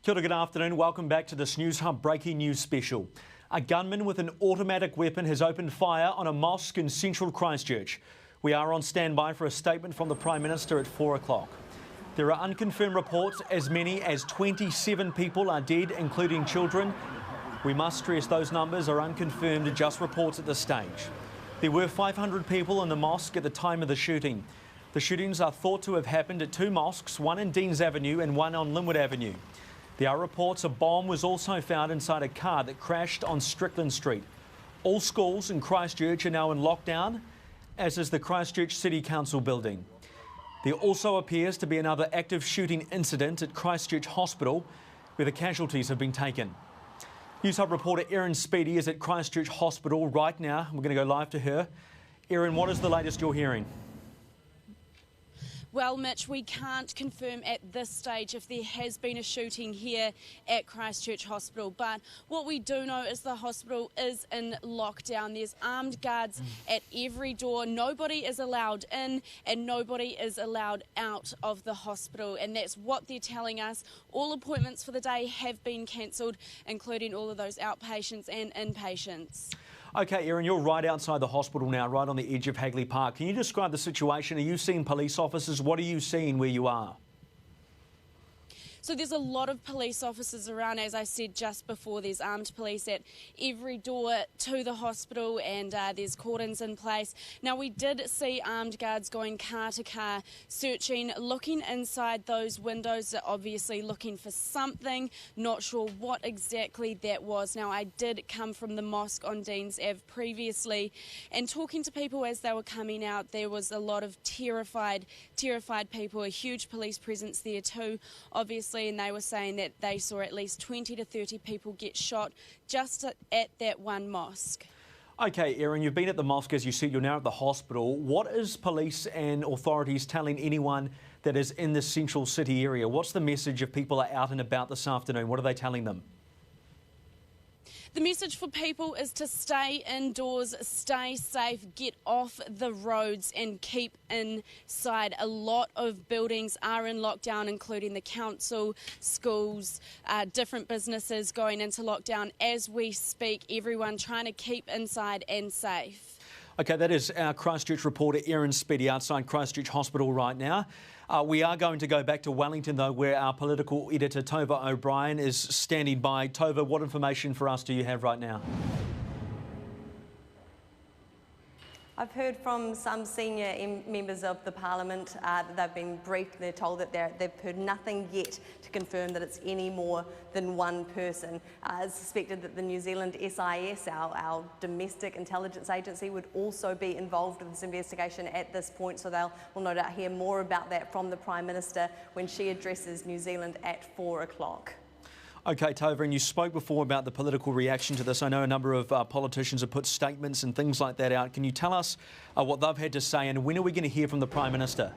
Kia ora, good afternoon. Welcome back to this News Hub breaking news special. A gunman with an automatic weapon has opened fire on a mosque in central Christchurch. We are on standby for a statement from the Prime Minister at 4 o'clock. There are unconfirmed reports as many as 27 people are dead, including children. We must stress those numbers are unconfirmed, just reports at this stage. There were 500 people in the mosque at the time of the shooting. The shootings are thought to have happened at two mosques, one in Deans Avenue and one on Linwood Avenue. There are reports a bomb was also found inside a car that crashed on Strickland Street. All schools in Christchurch are now in lockdown, as is the Christchurch City Council building. There also appears to be another active shooting incident at Christchurch Hospital, where the casualties have been taken. News Hub reporter Erin Speedy is at Christchurch Hospital right now. We're going to go live to her. Erin, what is the latest you're hearing? Well, Mitch, we can't confirm at this stage if there has been a shooting here at Christchurch Hospital, but what we do know is the hospital is in lockdown. There's armed guards at every door. Nobody is allowed in and nobody is allowed out of the hospital, and that's what they're telling us. All appointments for the day have been cancelled, including all of those outpatients and inpatients. OK, Erin, you're right outside the hospital now, right on the edge of Hagley Park. Can you describe the situation? Are you seeing police officers? What are you seeing where you are? So there's a lot of police officers around, as I said just before. There's armed police at every door to the hospital, and there's cordons in place. Now, we did see armed guards going car to car, searching, looking inside those windows, obviously looking for something, not sure what exactly that was. Now, I did come from the mosque on Deans Ave previously, and talking to people as they were coming out, there was a lot of terrified people, a huge police presence there too, obviously. And they were saying that they saw at least 20 to 30 people get shot just at that one mosque. OK, Erin, you've been at the mosque, as you said, you're now at the hospital. What is police and authorities telling anyone that is in the central city area? What's the message if people are out and about this afternoon? What are they telling them? The message for people is to stay indoors, stay safe, get off the roads and keep inside. A lot of buildings are in lockdown, including the council, schools, different businesses going into lockdown as we speak. Everyone trying to keep inside and safe. OK, that is our Christchurch reporter Erin Speedy outside Christchurch Hospital right now. We are going to go back to Wellington, though, where our political editor Tova O'Brien is standing by. Tova, what information for us do you have right now? I've heard from some senior members of the Parliament that they've been briefed. They're told that they've heard nothing yet to confirm that it's any more than one person. It's suspected that the New Zealand SIS, our domestic intelligence agency, would also be involved with this investigation at this point, so we'll no doubt hear more about that from the Prime Minister when she addresses New Zealand at 4 o'clock. OK, Tova, and you spoke before about the political reaction to this. I know a number of politicians have put statements and things like that out. Can you tell us what they've had to say, and when are we going to hear from the Prime Minister?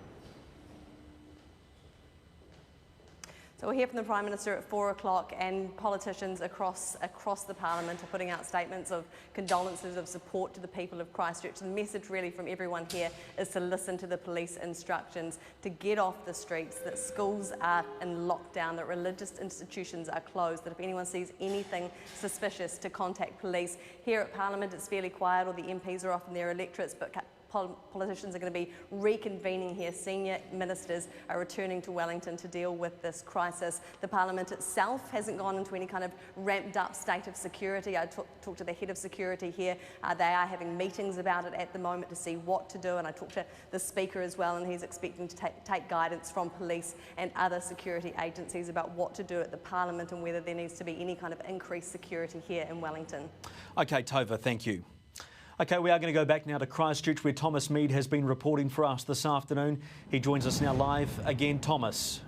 So we'll hear from the Prime Minister at 4 o'clock, and politicians across the Parliament are putting out statements of condolences, of support to the people of Christchurch. The message really from everyone here is to listen to the police instructions, to get off the streets, that schools are in lockdown, that religious institutions are closed, that if anyone sees anything suspicious to contact police. Here at Parliament it's fairly quiet, all the MPs are off in their electorates, but politicians are going to be reconvening here. Senior ministers are returning to Wellington to deal with this crisis. The Parliament itself hasn't gone into any kind of ramped up state of security. I talked to the head of security here. They are having meetings about it at the moment to see what to do, and I talked to the Speaker as well, and he's expecting to take guidance from police and other security agencies about what to do at the Parliament and whether there needs to be any kind of increased security here in Wellington. OK, Tova, thank you. OK, we are going to go back now to Christchurch, where Thomas Mead has been reporting for us this afternoon. He joins us now live again. Thomas.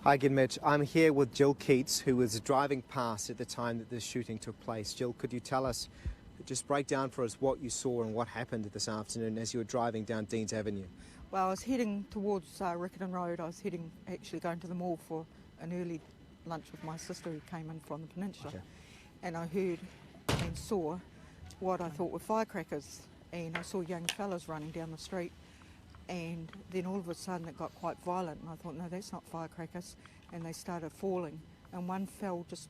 Hi again, Mitch. I'm here with Jill Keats, who was driving past at the time that this shooting took place. Jill, could you tell us, just break down for us what you saw and what happened this afternoon as you were driving down Deans Avenue? Well, I was heading towards Riccarton Road. I was actually going to the mall for an early lunch with my sister who came in from the peninsula. Okay. And I heard and saw what I thought were firecrackers, and I saw young fellas running down the street And then all of a sudden it got quite violent, and I thought, no, that's not firecrackers. And they started falling, and one fell just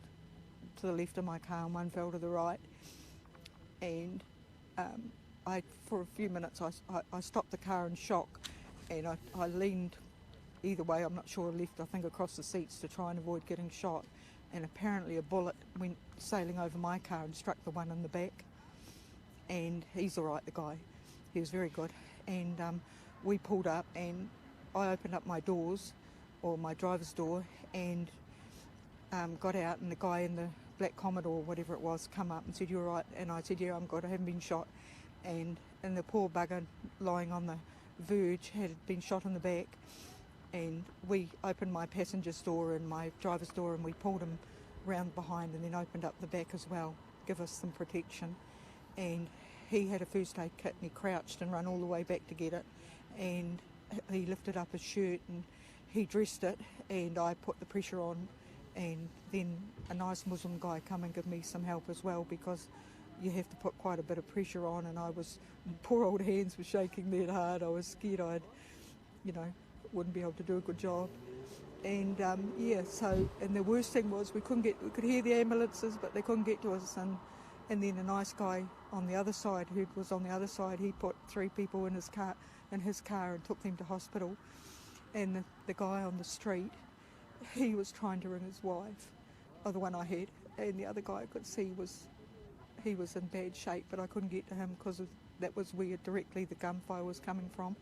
to the left of my car and one fell to the right. And for a few minutes I stopped the car in shock, and I leaned either way, I'm not sure, left, I think, across the seats to try and avoid getting shot. And apparently a bullet went sailing over my car and struck the one in the back. And he's all right, the guy. He was very good. And we pulled up, and I opened up my doors, or my driver's door, and got out, and the guy in the black Commodore, whatever it was, come up and said, "You all right?" And I said, "Yeah, I'm good, I haven't been shot." And the poor bugger lying on the verge had been shot in the back. And we opened my passenger's door and my driver's door, and we pulled him round behind and then opened up the back as well, give us some protection. And he had a first aid kit, and he crouched and ran all the way back to get it. And he lifted up his shirt and he dressed it, and I put the pressure on. And then a nice Muslim guy come and give me some help as well, because you have to put quite a bit of pressure on, and poor old hands were shaking that hard. I was scared I'd, wouldn't be able to do a good job. And and the worst thing was we could hear the ambulances, but they couldn't get to us. And then a nice guy on the other side, who was on the other side, he put 3 people in his car and took them to hospital. And the guy on the street, he was trying to ring his wife, the one I had, and the other guy I could see he was in bad shape, but I couldn't get to him because that was where directly the gunfire was coming from.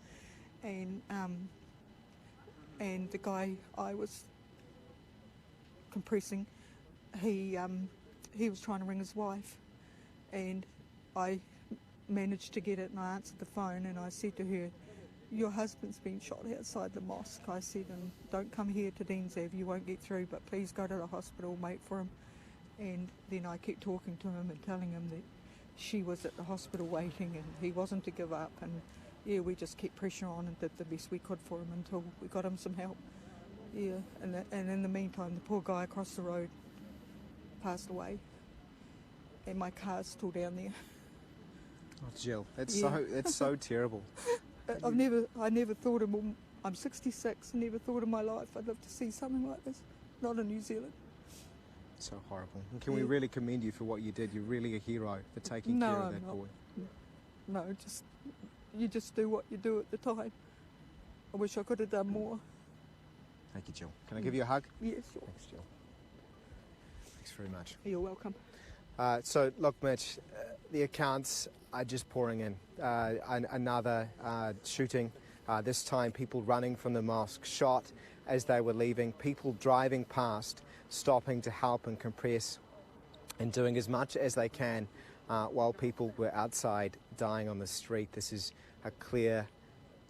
And the guy I was compressing, he was trying to ring his wife, and I managed to get it, and I answered the phone, and I said to her, "Your husband's been shot outside the mosque," I said, "and don't come here to Deans Ave, you won't get through, but please go to the hospital, wait for him." And then I kept talking to him and telling him that she was at the hospital waiting, and he wasn't to give up. And we just kept pressure on and did the best we could for him until we got him some help. And in the meantime, the poor guy across the road passed away, and my car's still down there. Oh, Jill, that's so terrible. I never thought I'm 66, never thought in my life I'd love to see something like this, not in New Zealand. So horrible. And can we really commend you for what you did? You're really a hero for taking care of that boy. No, you just do what you do at the time. I wish I could have done more. Thank you, Jill. Can I give you a hug? Yes, sure. Thanks, Jill. Thanks very much. You're welcome. So, look, Mitch, the accounts are just pouring in. Another shooting, this time people running from the mosque, shot as they were leaving, people driving past, stopping to help and compress and doing as much as they can while people were outside dying on the street. This is a clear,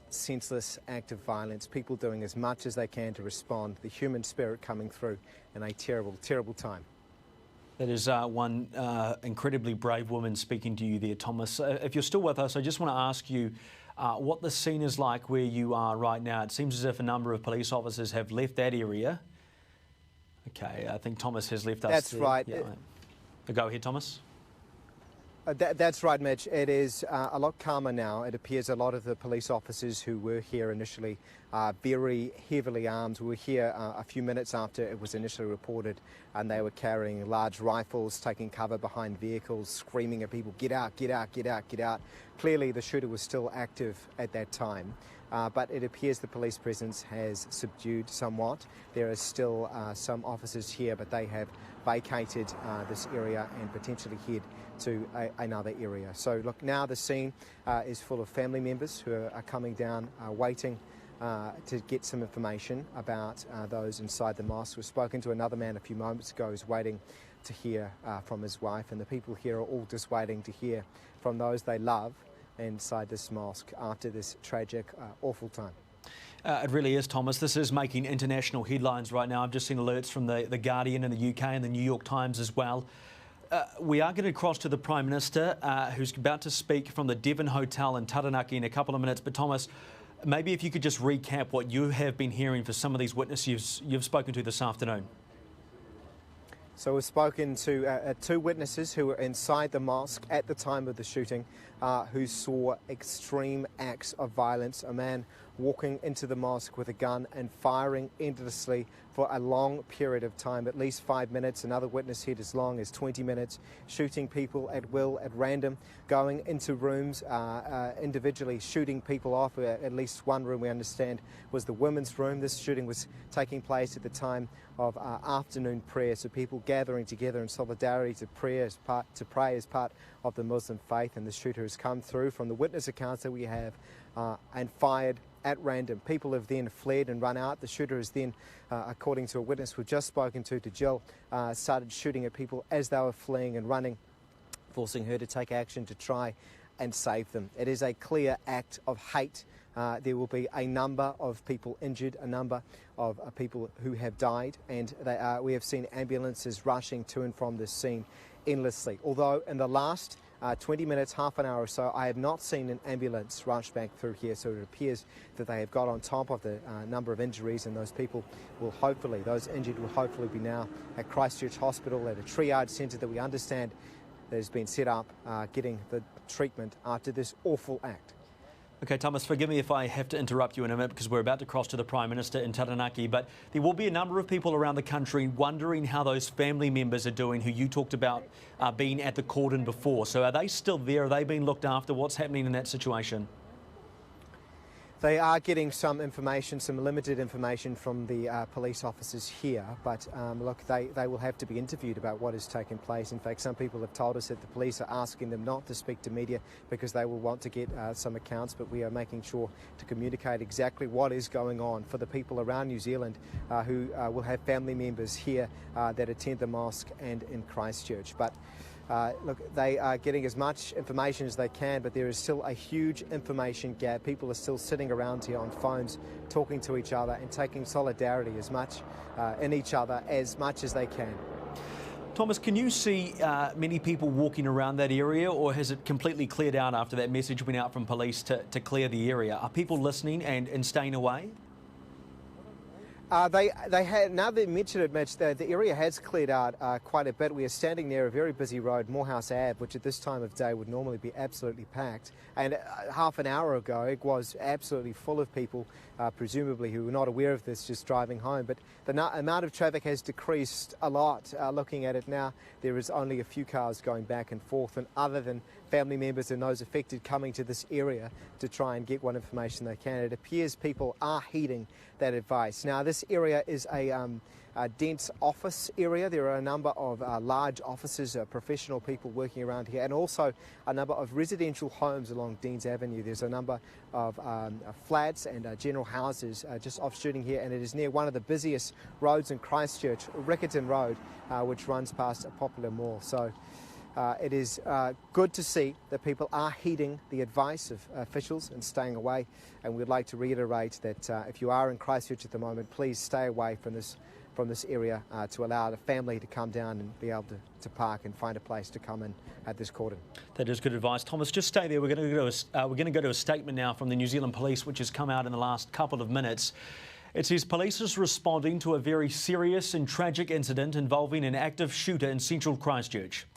senseless act of violence, people doing as much as they can to respond, the human spirit coming through in a terrible, terrible time. That is one incredibly brave woman speaking to you there, Thomas. If you're still with us, I just want to ask you what the scene is like where you are right now. It seems as if a number of police officers have left that area. Okay, I think Thomas has left us. That's right. Yeah. Go ahead, Thomas. That's right, Mitch. It is a lot calmer now. It appears a lot of the police officers who were here initially very heavily armed were here a few minutes after it was initially reported, and they were carrying large rifles, taking cover behind vehicles, screaming at people, "Get out, get out, get out, get out." Clearly the shooter was still active at that time. But it appears the police presence has subdued somewhat. There are still some officers here, but they have vacated this area and potentially head to another area. So look, now the scene is full of family members who are coming down, waiting to get some information about those inside the mosque. We've spoken to another man a few moments ago who's waiting to hear from his wife, and the people here are all just waiting to hear from those they love inside this mosque after this tragic, awful time. It really is, Thomas. This is making international headlines right now. I've just seen alerts from the Guardian in the UK and the New York Times as well. We are getting across to the Prime Minister, who's about to speak from the Devon Hotel in Taranaki in a couple of minutes. But Thomas, maybe if you could just recap what you have been hearing for some of these witnesses you've spoken to this afternoon. So we've spoken to 2 witnesses who were inside the mosque at the time of the shooting, who saw extreme acts of violence. A man walking into the mosque with a gun and firing endlessly for a long period of time, at least 5 minutes. Another witness said as long as 20 minutes, shooting people at will, at random, going into rooms, individually shooting people off. At least one room, we understand, was the women's room. This shooting was taking place at the time of afternoon prayer, so people gathering together in solidarity to pray as part of the Muslim faith. And the shooter has come through, from the witness accounts that we have, and fired at random. People have then fled and run out. The shooter has then, according to a witness we've just spoken to Jill, started shooting at people as they were fleeing and running, forcing her to take action to try and save them. It is a clear act of hate. There will be a number of people injured, a number of people who have died, and we have seen ambulances rushing to and from this scene endlessly. Although in the last 20 minutes, half an hour or so, I have not seen an ambulance rush back through here, so it appears that they have got on top of the number of injuries, and those injured will hopefully be now at Christchurch Hospital, at a triage centre that we understand that has been set up, getting the treatment after this awful act. Okay, Thomas, forgive me if I have to interrupt you in a minute because we're about to cross to the Prime Minister in Taranaki, but there will be a number of people around the country wondering how those family members are doing who you talked about being at the cordon before. So are they still there? Are they being looked after? What's happening in that situation? They are getting some information, some limited information from the police officers here, but look, they will have to be interviewed about what has taken place. In fact, some people have told us that the police are asking them not to speak to media because they will want to get some accounts, but we are making sure to communicate exactly what is going on for the people around New Zealand who will have family members here that attend the mosque and in Christchurch. But look, they are getting as much information as they can, but there is still a huge information gap. People are still sitting around here on phones, talking to each other and taking solidarity as much in each other as much as they can. Thomas, can you see many people walking around that area, or has it completely cleared out after that message went out from police to clear the area? Are people listening and staying away? They had, now that you mentioned it, Mitch, the area has cleared out quite a bit. We are standing near a very busy road, Morehouse Ave, which at this time of day would normally be absolutely packed. And half an hour ago, it was absolutely full of people, presumably who were not aware of this, just driving home. But the amount of traffic has decreased a lot. Looking at it now, there is only a few cars going back and forth, and other than family members and those affected coming to this area to try and get what information they can, it appears people are heeding that advice. Now, this area is a dense office area. There are a number of large offices, professional people working around here, and also a number of residential homes along Deans Avenue. There's a number of flats and general houses just off shooting here, and it is near one of the busiest roads in Christchurch, Riccarton Road, which runs past a popular mall. So it is good to see that people are heeding the advice of officials and staying away, and we'd like to reiterate that if you are in Christchurch at the moment, please stay away from this area to allow the family to come down and be able to park and find a place to come in at this cordon. That is good advice. Thomas, just stay there. We're going to go to a statement now from the New Zealand Police, which has come out in the last couple of minutes. It says police is responding to a very serious and tragic incident involving an active shooter in central Christchurch.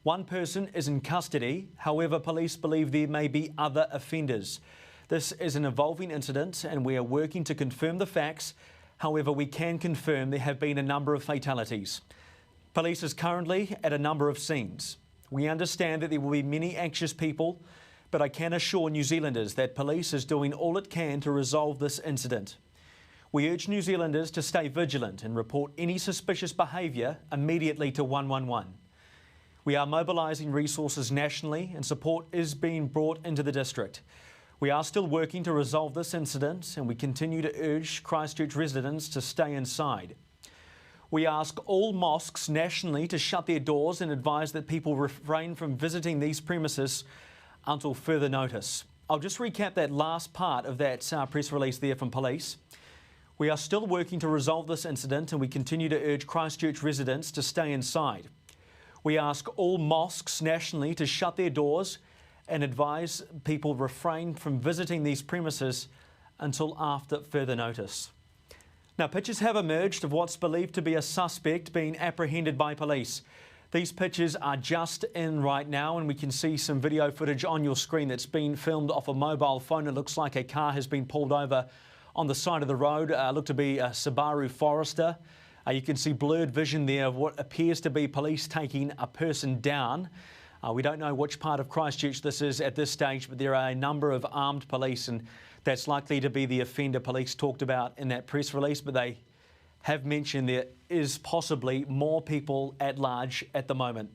One person is in custody. However, police believe there may be other offenders. This is an evolving incident and we are working to confirm the facts. However, we can confirm there have been a number of fatalities. Police is currently at a number of scenes. We understand that there will be many anxious people, but I can assure New Zealanders that police is doing all it can to resolve this incident. We urge New Zealanders to stay vigilant and report any suspicious behaviour immediately to 111. We are mobilising resources nationally and support is being brought into the district. We are still working to resolve this incident and we continue to urge Christchurch residents to stay inside. We ask all mosques nationally to shut their doors and advise that people refrain from visiting these premises until further notice. I'll just recap that last part of that press release there from police. We are still working to resolve this incident and we continue to urge Christchurch residents to stay inside. We ask all mosques nationally to shut their doors and advise people refrain from visiting these premises until after further notice. Now, pictures have emerged of what's believed to be a suspect being apprehended by police. These pictures are just in right now, and we can see some video footage on your screen that's been filmed off a mobile phone. It looks like a car has been pulled over on the side of the road. Looked to be a Subaru Forester. You can see blurred vision there of what appears to be police taking a person down. We don't know which part of Christchurch this is at this stage, but there are a number of armed police, and that's likely to be the offender police talked about in that press release, but they have mentioned there is possibly more people at large at the moment.